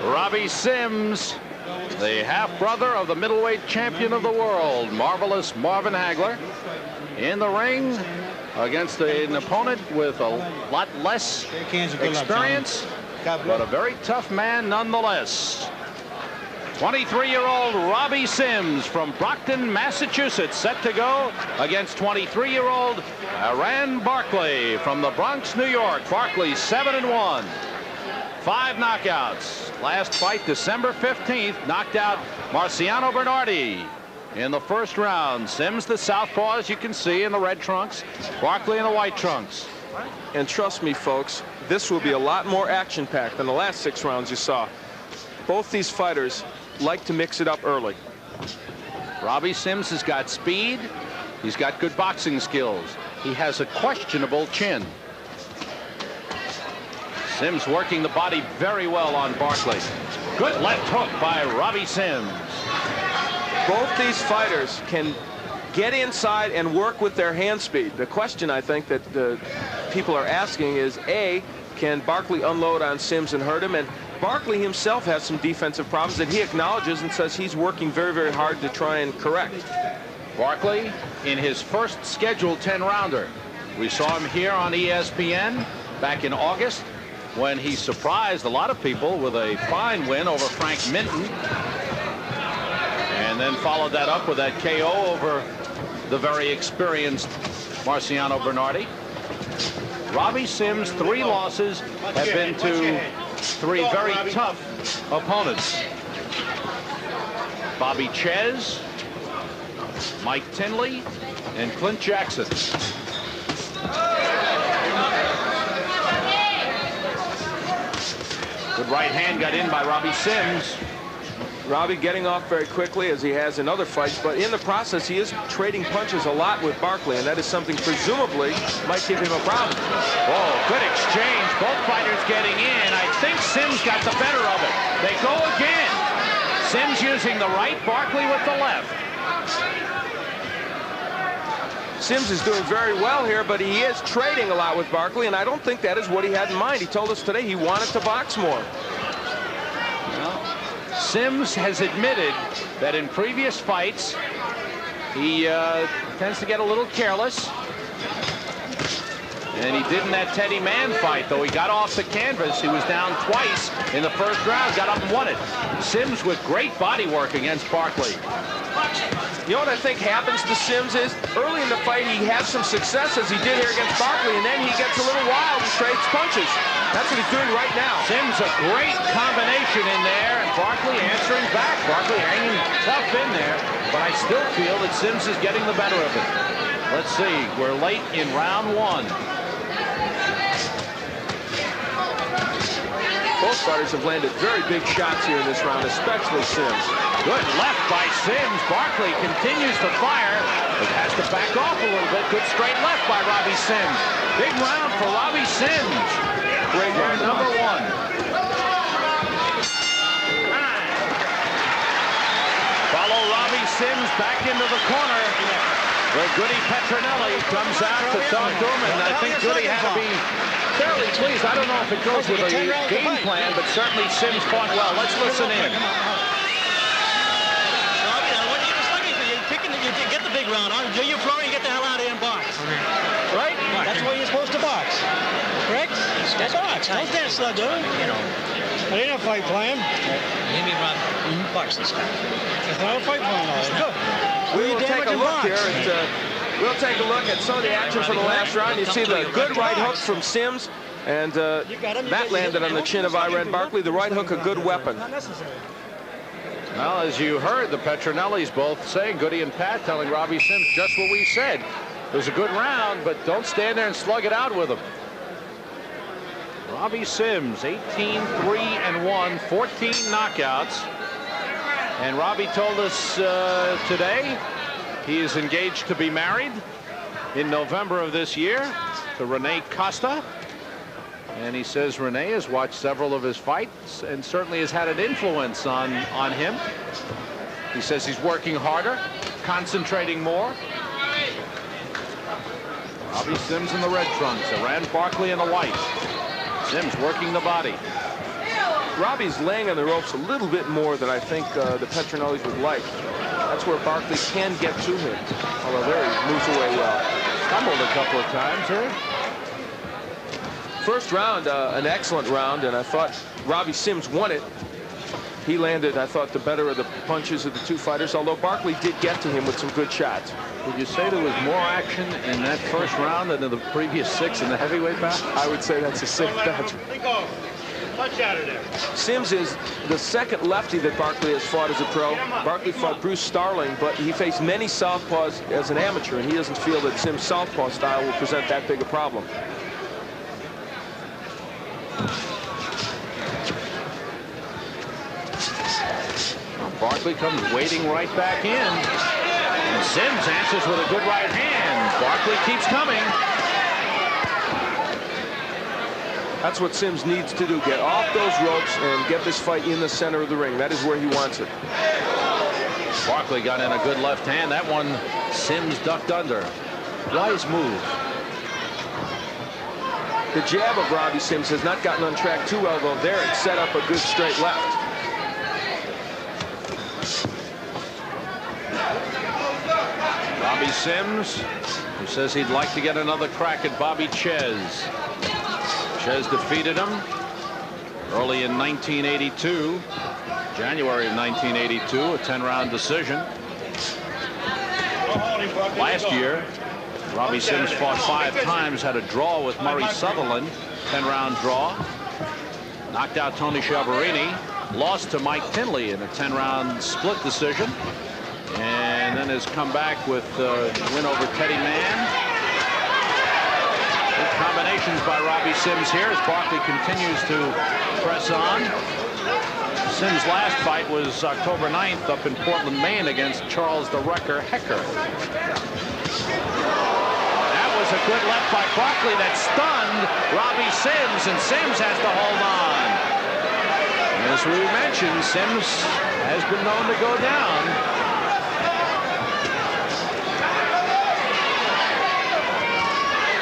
Robbie Sims, the half-brother of the middleweight champion of the world, marvelous Marvin Hagler, in the ring against an opponent with a lot less experience, but a very tough man nonetheless. 23-year-old Robbie Sims from Brockton, Massachusetts, set to go against 23-year-old Barkley from the Bronx, New York. Barkley 7-1, 5 knockouts. Last fight, December 15th, knocked out Marciano Bernardi in the first round. Sims, the southpaw, as you can see, in the red trunks. Barkley in the white trunks. And trust me, folks, this will be a lot more action-packed than the last 6 rounds you saw. Both these fighters like to mix it up early. Robbie Sims has got speed. He's got good boxing skills. He has a questionable chin. Sims working the body very well on Barkley. Good left hook by Robbie Sims. Both these fighters can get inside and work with their hand speed. The question I think that people are asking is, A, can Barkley unload on Sims and hurt him? And Barkley himself has some defensive problems that he acknowledges and says he's working very, very hard to try and correct. Barkley in his first scheduled 10-rounder. We saw him here on ESPN back in August when he surprised a lot of people with a fine win over Frank Minton, and then followed that up with that KO over the very experienced Marciano Bernardi. Robbie Sims' 3 losses have been to 3 very tough opponents. Bobby Ches, Mike Tinley, and Clint Jackson. Good right hand got in by Robbie Sims. Robbie getting off very quickly, as he has in other fights, but in the process he is trading punches a lot with Barkley, and that is something presumably might give him a problem. Oh, good exchange. Both fighters getting in. I think Sims got the better of it. They go again. Sims using the right, Barkley with the left. Sims is doing very well here, but he is trading a lot with Barkley, and I don't think that is what he had in mind. He told us today he wanted to box more. Well, Sims has admitted that in previous fights he tends to get a little careless, and he did in that Teddy Mann fight, though he got off the canvas. He was down twice in the first round, got up and won it. Sims with great body work against Barkley. You know what I think happens to Sims is early in the fight he has some success, as he did here against Barkley, and then he gets a little wild and trades punches. That's what he's doing right now. Sims a great combination in there, and Barkley answering back. Barkley hanging tough in there, but I still feel that Sims is getting the better of it. Let's see, we're late in round 1. Both fighters have landed very big shots here in this round, especially Sims. Good left by Sims. Barkley continues to fire, but has to back off a little bit. Good straight left by Robbie Sims. Big round for Robbie Sims. Great round. Number 1. Follow Robbie Sims back into the corner, where Goody Petronelli comes out to talk to him, and I think Goody had to be fairly pleased. I don't know if it goes with a game plan, but certainly Sims fought well. Let's listen in. You get the big round. Do your floor and get the hell out of here and box. Right? That's where you're supposed to box. Correct? That's box. Don't stand still, do it. You know. It ain't a fight plan. You mean Rob? Box this guy. It's not a fight plan. Good. We will take a look here. We'll take a look at some of the action from the last round. You see the good right hook from Sims, and that landed on the chin of Barkley. The right hook, a good weapon. Well, as you heard, the Petronellis both saying, Goody and Pat telling Robbie Sims just what we said. It was a good round, but don't stand there and slug it out with him. Robbie Sims, 18-3-1, 14 knockouts. And Robbie told us today he is engaged to be married in November of this year to Renee Costa. And he says Renee has watched several of his fights and certainly has had an influence on him. He says he's working harder, concentrating more. Robbie Sims in the red trunks, Barkley in the white. Sims working the body. Robbie's laying on the ropes a little bit more than I think the Petronellis would like. That's where Barkley can get to him. Although there he moves away well. Stumbled a couple of times here. First round, an excellent round, and I thought Robbie Sims won it. He landed, I thought, the better of the punches of the two fighters, although Barkley did get to him with some good shots. Would you say there was more action in that first round than in the previous 6 in the heavyweight bout? I would say that's a safe bet. Punch out of there. Sims is the second lefty that Barkley has fought as a pro. Barkley fought Bruce Starling, but he faced many southpaws as an amateur, and he doesn't feel that Sims' southpaw style will present that big a problem. Barkley comes wading right back in. And Sims answers with a good right hand. Barkley keeps coming. That's what Sims needs to do. Get off those ropes and get this fight in the center of the ring. That is where he wants it. Barkley got in a good left hand. That one Sims ducked under. Wise move. The jab of Robbie Sims has not gotten on track too well, though. There it set up a good straight left. Robbie Sims, who says he'd like to get another crack at Bobby Ches. Ches defeated him early in 1982, January of 1982, a 10-round decision. Last year, Robbie Sims fought 5 times, had a draw with Murray Sutherland, 10-round draw. Knocked out Tony Schiavone, lost to Mike Tinley in a 10-round split decision, and then has come back with a win over Teddy Mann. Good combinations by Robbie Sims here as Barkley continues to press on. Sims' last fight was October 9th up in Portland, Maine against Charles the Wrecker Hecker. That was a good left by Barkley that stunned Robbie Sims, and Sims has to hold on. As we mentioned, Sims has been known to go down.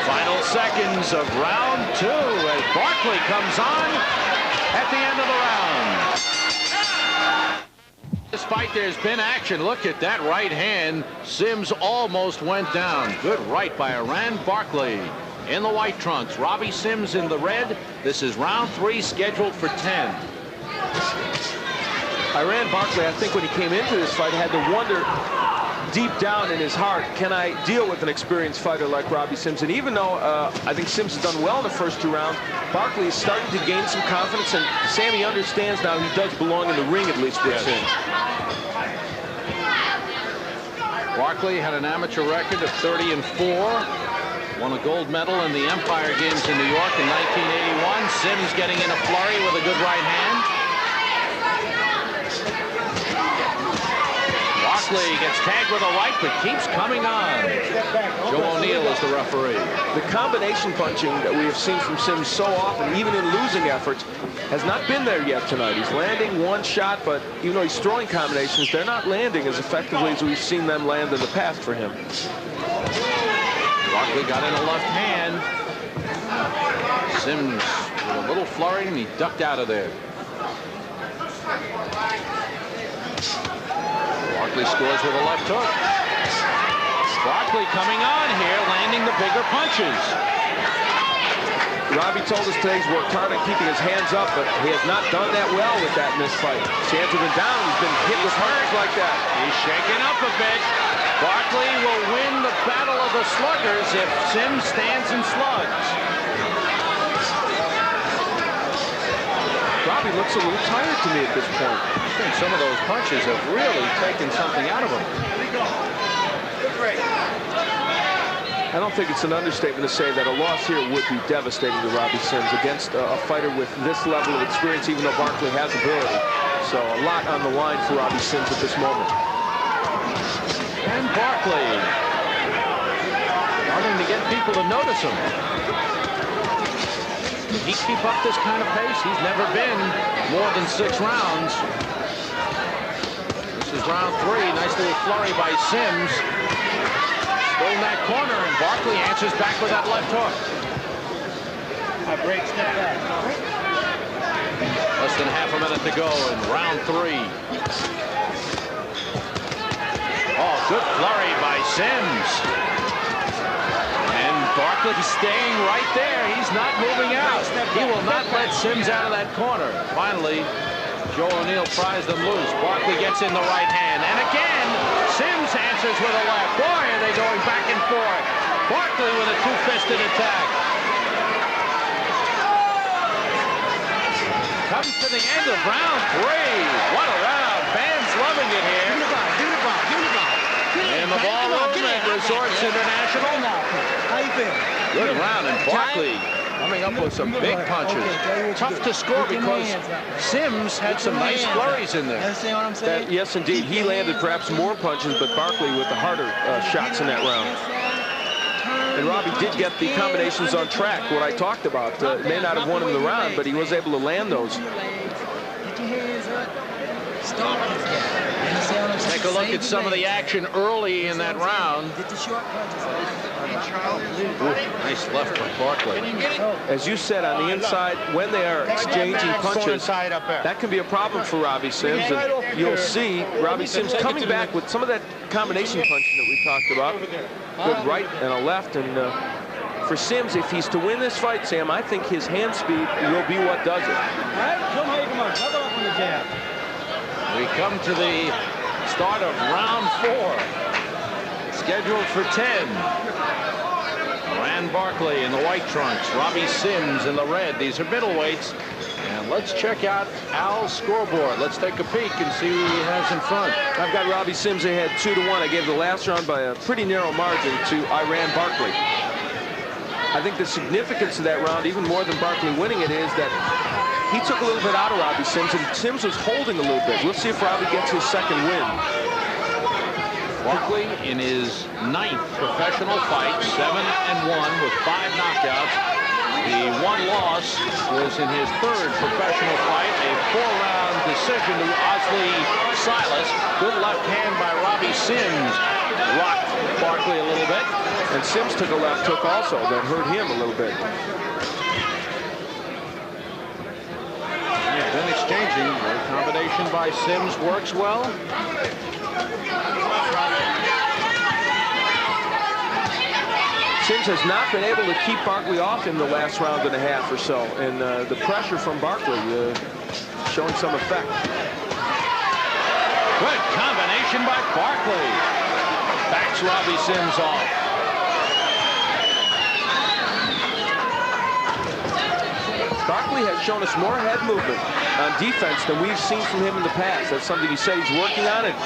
Final seconds of round 2 as Barkley comes on at the end of the round. This fight, there's been action. Look at that right hand. Sims almost went down. Good right by Iran Barkley. In the white trunks, Robbie Sims in the red. This is round 3, scheduled for 10. Iran Barkley, I think when he came into this fight, had to wonder deep down in his heart, can I deal with an experienced fighter like Robbie Sims? And even though I think Sims has done well in the first 2 rounds, Barkley is starting to gain some confidence, and Sammy understands now he does belong in the ring, at least with Sims. Barkley had an amateur record of 30-4. Won a gold medal in the Empire Games in New York in 1981. Sims getting in a flurry with a good right hand. Barkley gets tagged with a right, but keeps coming on. Joe O'Neill is the referee. The combination punching that we have seen from Sims so often, even in losing efforts, has not been there yet tonight. He's landing one shot, but even though he's throwing combinations, they're not landing as effectively as we've seen them land in the past for him. Barkley got in a left hand. Sims with a little flurry, and he ducked out of there. Barkley scores with a left hook. Barkley coming on here, landing the bigger punches. Robbie told us today he's worked hard on keeping his hands up, but he has not done that well with that in this fight. His hands have been down. He's been hit with punches like that. He's shaking up a bit. Barkley will win the battle of the sluggers if Sims stands and slugs. Robbie looks a little tired to me at this point. I think some of those punches have really taken something out of him. I don't think it's an understatement to say that a loss here would be devastating to Robbie Sims against a fighter with this level of experience, even though Barkley has ability. So a lot on the line for Robbie Sims at this moment. And Barkley starting to get people to notice him. Can he keep up this kind of pace? He's never been more than 6 rounds. This is round 3. Nice little flurry by Sims. Still in that corner, and Barkley answers back with that left hook. I break, step back. Less than half a minute to go in round 3. Oh, good flurry by Sims. And Barkley staying right there. He's not moving out. He will not let Sims out of that corner. Finally, Joe O'Neill pries them loose. Barkley gets in the right hand. And again, Sims answers with a left. Boy, are they going back and forth. Barkley with a two-fisted attack. Comes to the end of round 3. What a round. Fans loving it here. In the ballroom at Resorts International. How you feel? Good round, and Barkley coming up with some big punches. Tough to score because Sims had some nice flurries in there. Understand what I'm saying? Yes, indeed. He landed perhaps more punches, but Barkley with the harder shots in that round. And Robbie did get the combinations on track, what I talked about. May not have won him the round, but he was able to land those. Get your hands up. Stop this guy. Take a look at some of the action early in that round. Get the short punches. Ooh, nice left by Barkley. As you said, on the inside, when they are exchanging punches, that can be a problem for Robbie Sims. And you'll see Robbie Sims coming back with some of that combination punching that we talked about. Good right and a left. And for Sims, if he's to win this fight, Sam, I think his hand speed will be what does it. All right, show him how you come on. Cover up on the jab. We come to the start of round 4. Scheduled for 10. Rand Barkley in the white trunks. Robbie Sims in the red. These are middleweights. And let's check out Al's scoreboard. Let's take a peek and see who he has in front. I've got Robbie Sims ahead 2-1. I gave the last round by a pretty narrow margin to Rand Barkley. I think the significance of that round, even more than Barkley winning it, is that he took a little bit out of Robbie Sims, and Sims was holding a little bit. We'll see if Robbie gets his second win. Barkley in his 9th professional fight, 7-1 with 5 knockouts. The one loss was in his 3rd professional fight, a 4-round decision to Osley Silas. Good left hand by Robbie Sims. Rocked Barkley a little bit. And Sims took a left hook also that hurt him a little bit. They've been exchanging. The combination by Sims works well. Sims has not been able to keep Barkley off in the last round and a half or so. And the pressure from Barkley showing some effect. Good combination by Barkley. Backs Robbie Sims off. Barkley has shown us more head movement on defense than we've seen from him in the past. That's something he said he's working on, and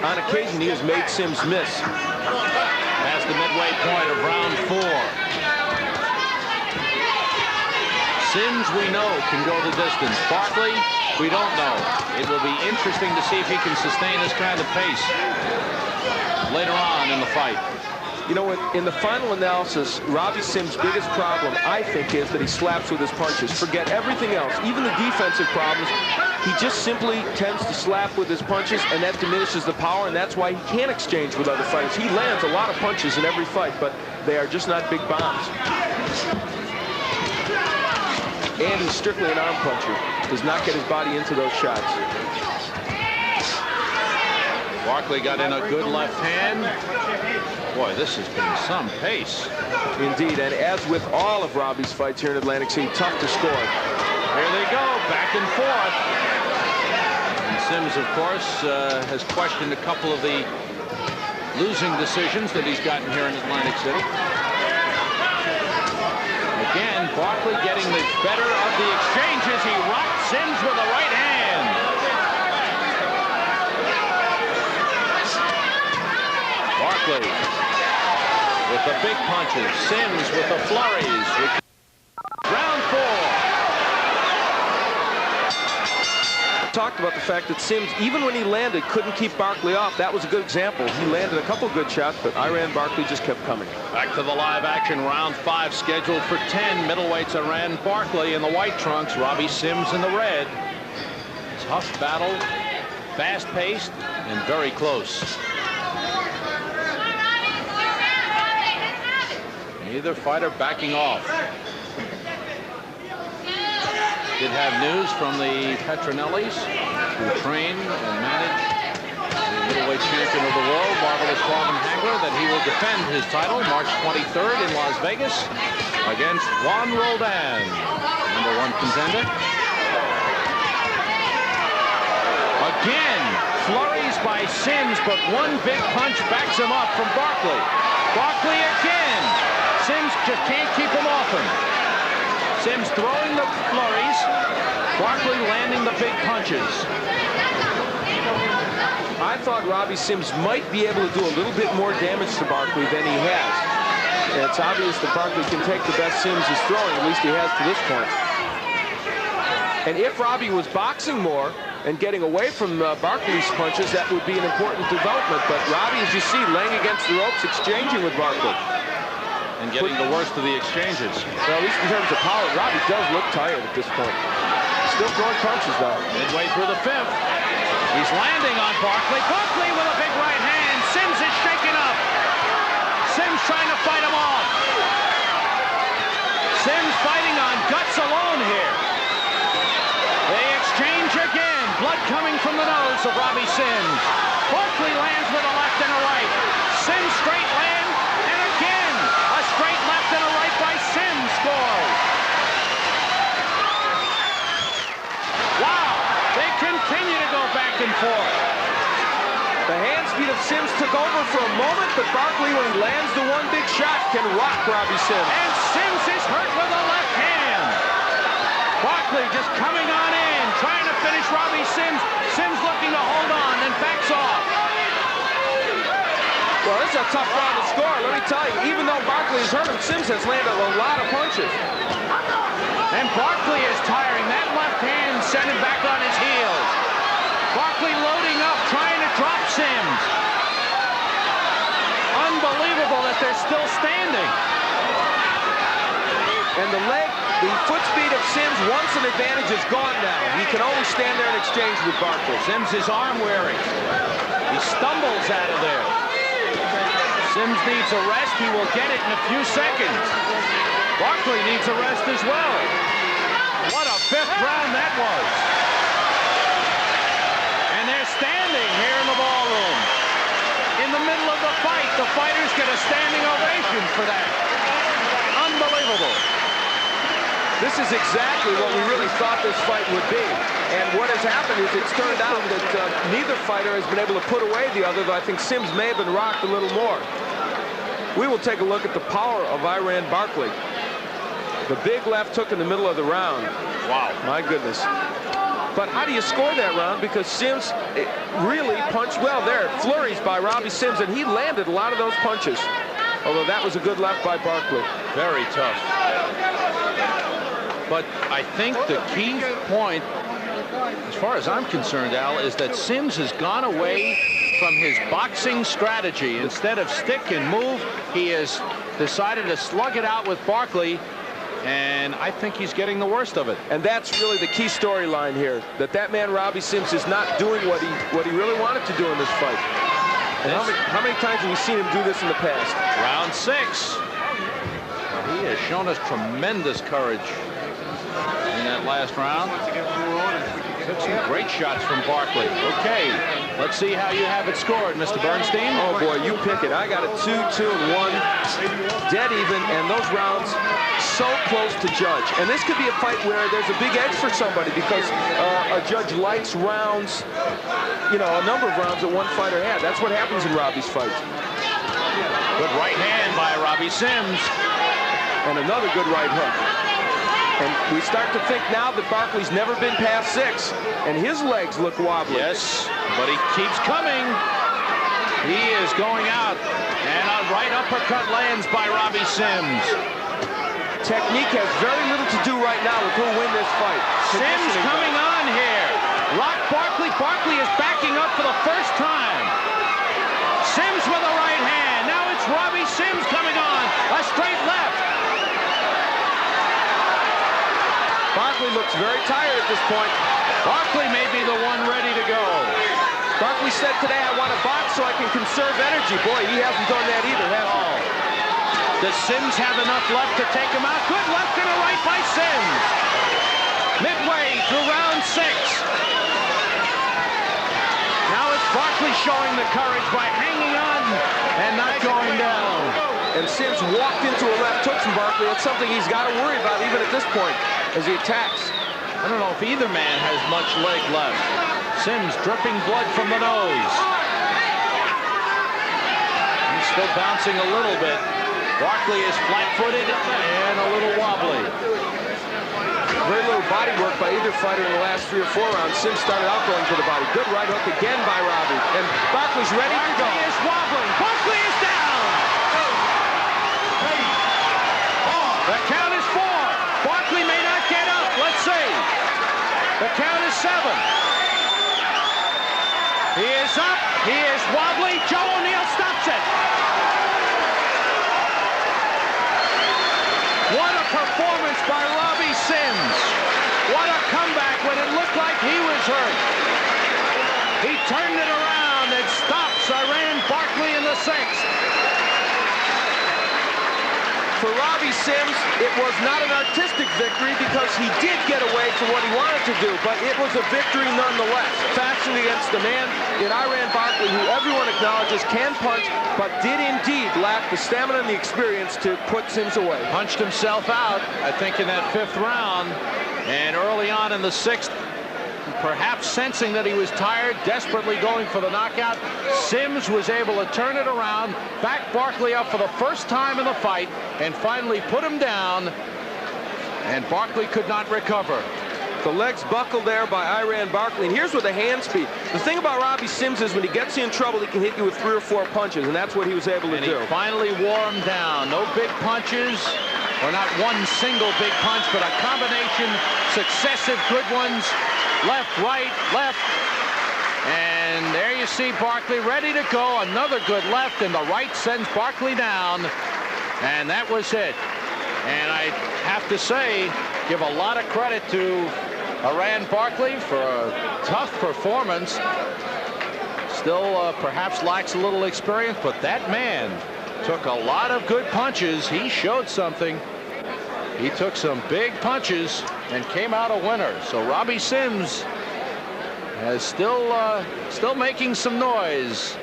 on occasion he has made Sims miss. Past the midway point of round 4. Sims, we know, can go the distance. Barkley, we don't know. It will be interesting to see if he can sustain this kind of pace later on in the fight. You know what, in the final analysis, Robbie Sims' biggest problem, I think, is that he slaps with his punches. Forget everything else, even the defensive problems. He just simply tends to slap with his punches, and that diminishes the power, and that's why he can't exchange with other fighters. He lands a lot of punches in every fight, but they are just not big bombs. And he's strictly an arm puncher. Does not get his body into those shots. Barkley got in a good left hand. Boy, this has been some pace. Indeed, and as with all of Robbie's fights here in Atlantic City, tough to score. Here they go, back and forth. And Sims, of course, has questioned a couple of the losing decisions that he's gotten here in Atlantic City. Again, Barkley getting the better of the exchanges. He rocked Sims with a right hand. Barkley with the big punches. Sims with the flurries. Round 4. Talked about the fact that Sims, even when he landed, couldn't keep Barkley off. That was a good example. He landed a couple good shots, but Barkley just kept coming. Back to the live action. Round 5 scheduled for 10. Middleweights Rand Barkley in the white trunks. Robbie Sims in the red. Tough battle. Fast-paced and very close. Neither fighter backing off. did have news from the Petronellis, who train and manage the middleweight champion of the world, Marvelous Marvin Hagler, that he will defend his title March 23rd in Las Vegas against Juan Roldan, #1 contender. Again, flurries by Sims, but one big punch backs him up from Barkley. Barkley again. Sims just can't keep him off him. Sims throwing the flurries. Barkley landing the big punches. I thought Robbie Sims might be able to do a little bit more damage to Barkley than he has. And it's obvious that Barkley can take the best Sims is throwing, at least he has to this point. And if Robbie was boxing more and getting away from Barkley's punches, that would be an important development. But Robbie, as you see, laying against the ropes, exchanging with Barkley. And getting the worst of the exchanges. Well, at least in terms of power, Robbie does look tired at this point. Still throwing punches, though. Midway through the 5th. He's landing on Barkley. Barkley with a big right hand. Sims is shaken up. Sims trying to fight him off. Sims fighting on guts alone here. They exchange again. Blood coming from the nose of Robbie Sims. Barkley lands with a left and a right. Sims straight land, and again a straight left and a right by Sims scores. Wow, they continue to go back and forth. The hand speed of Sims took over for a moment, but Barkley, when he lands the one big shot, can rock Robbie Sims. And Sims is hurt with a left hand. Barkley just coming on in, trying to finish Robbie Sims. Sims looking to hold on, then backs off. Well, this is a tough round to score, let me tell you. Even though Barkley has hurt him, Sims has landed a lot of punches. And Barkley is tiring. That left hand sent him back on his heels. Barkley loading up, trying to drop Sims. Unbelievable that they're still standing. And the foot speed of Sims, once an advantage, is gone now. He can only stand there and exchange with Barkley. Sims is arm weary. He stumbles out of there. Sims needs a rest. He will get it in a few seconds. Barkley needs a rest as well. What a 5th round that was. And they're standing here in the ballroom. In the middle of the fight, the fighters get a standing ovation for that. Unbelievable. This is exactly what we really thought this fight would be. And what has happened is it's turned out that neither fighter has been able to put away the other, though I think Sims may have been rocked a little more. We will take a look at the power of Iran Barkley. The big left hook in the middle of the round. Wow. My goodness. But how do you score that round? Because Sims really punched well there. Flurries by Robbie Sims, and he landed a lot of those punches. Although that was a good left by Barkley. Very tough. But I think the key point, as far as I'm concerned, Al, is that Sims has gone away from his boxing strategy. Instead of stick and move, he has decided to slug it out with Barkley, and I think he's getting the worst of it. And that's really the key storyline here, that man Robbie Sims is not doing what he really wanted to do in this fight. And how many times have we seen him do this in the past? Round 6. Well, he has shown us tremendous courage in that last round. Took some great shots from Barkley. Okay, let's see how you have it scored, Mr. Bernstein. Oh boy, you pick it. I got it 2-2 and 1, dead even, and those rounds so close to judge. And this could be a fight where there's a big edge for somebody because a judge likes rounds, you know, a number of rounds that one fighter had. That's what happens in Robbie's fights. Good right hand by Robbie Sims. And another good right hook. And we start to think now that Barkley's never been past 6, and his legs look wobbly. Yes, but he keeps coming. He is going out, and a right uppercut lands by Robbie Sims. Technique has very little to do right now with who'll win this fight. Sims coming on here. Rock Barkley. Barkley is backing up for the first time. Sims with a right hand. Now it's Robbie Sims coming on. A straight left. Barkley looks very tired at this point. Barkley may be the one ready to go. Barkley said today, I want to box so I can conserve energy. Boy, he hasn't done that either, has he? Does Sims have enough left to take him out? Good left and a right by Sims. midway through round 6. Now it's Barkley showing the courage by hanging on and not going down. And Sims walked into a left hook from Barkley. That's something he's got to worry about even at this point as he attacks. I don't know if either man has much leg left. Sims dripping blood from the nose. He's still bouncing a little bit. Barkley is flat-footed and a little wobbly. Very little body work by either fighter in the last 3 or 4 rounds. Sims started out going for the body. Good right hook again by Robbie. And Barkley's ready to go. Barkley is wobbling. Barkley is down. The count is 4. Barkley may not get up. Let's see. The count is 7. He is up. He is wobbly. Joe O'Neill stops it. What a performance by Robbie Sims. What a comeback when it looked like he was hurt. He turned it around and stops Iran Barkley in the 6th. For Robbie Sims, it was not an artistic victory because he did get away from what he wanted to do, but it was a victory nonetheless. Fashion against the man in Iran Barkley, who everyone acknowledges can punch, but did indeed lack the stamina and the experience to put Sims away. Punched himself out, I think, in that 5th round, and early on in the 6th, perhaps sensing that he was tired, desperately going for the knockout, Sims was able to turn it around, back Barkley up for the first time in the fight, and finally put him down, and Barkley could not recover. The legs buckled there by Iran Barkley, and here's with the hand speed. The thing about Robbie Sims is when he gets you in trouble, he can hit you with 3 or 4 punches, and that's what he was able to do. He finally wore him down. No big punches, or not one single big punch, but a combination, successive good ones. Left, right, left. And there you see Barkley ready to go. Another good left, and the right sends Barkley down. And that was it. And I have to say, give a lot of credit to Iran Barkley for a tough performance. Still perhaps lacks a little experience, but that man took a lot of good punches. He showed something. He took some big punches and came out a winner. So Robbie Sims is still making some noise,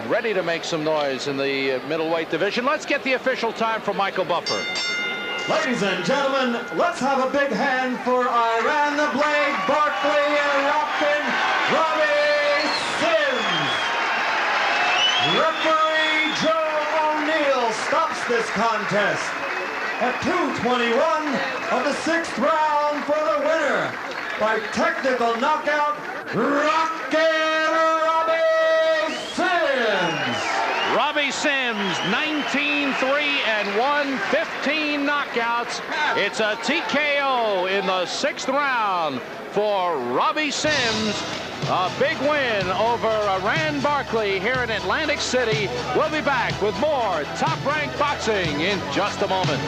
ready to make some noise in the middleweight division. Let's get the official time from Michael Buffer. Ladies and gentlemen, let's have a big hand for Iran the Blade Barkley and Robbie Sims. Referee Joe O'Neill stops this contest at 2:21 of the 6th round for the winner by technical knockout, Robbie Sims. Robbie Sims, 19-3-1, 15 knockouts. It's a TKO in the 6th round for Robbie Sims. A big win over Iran Barkley here in Atlantic City. We'll be back with more Top Rank Boxing in just a moment.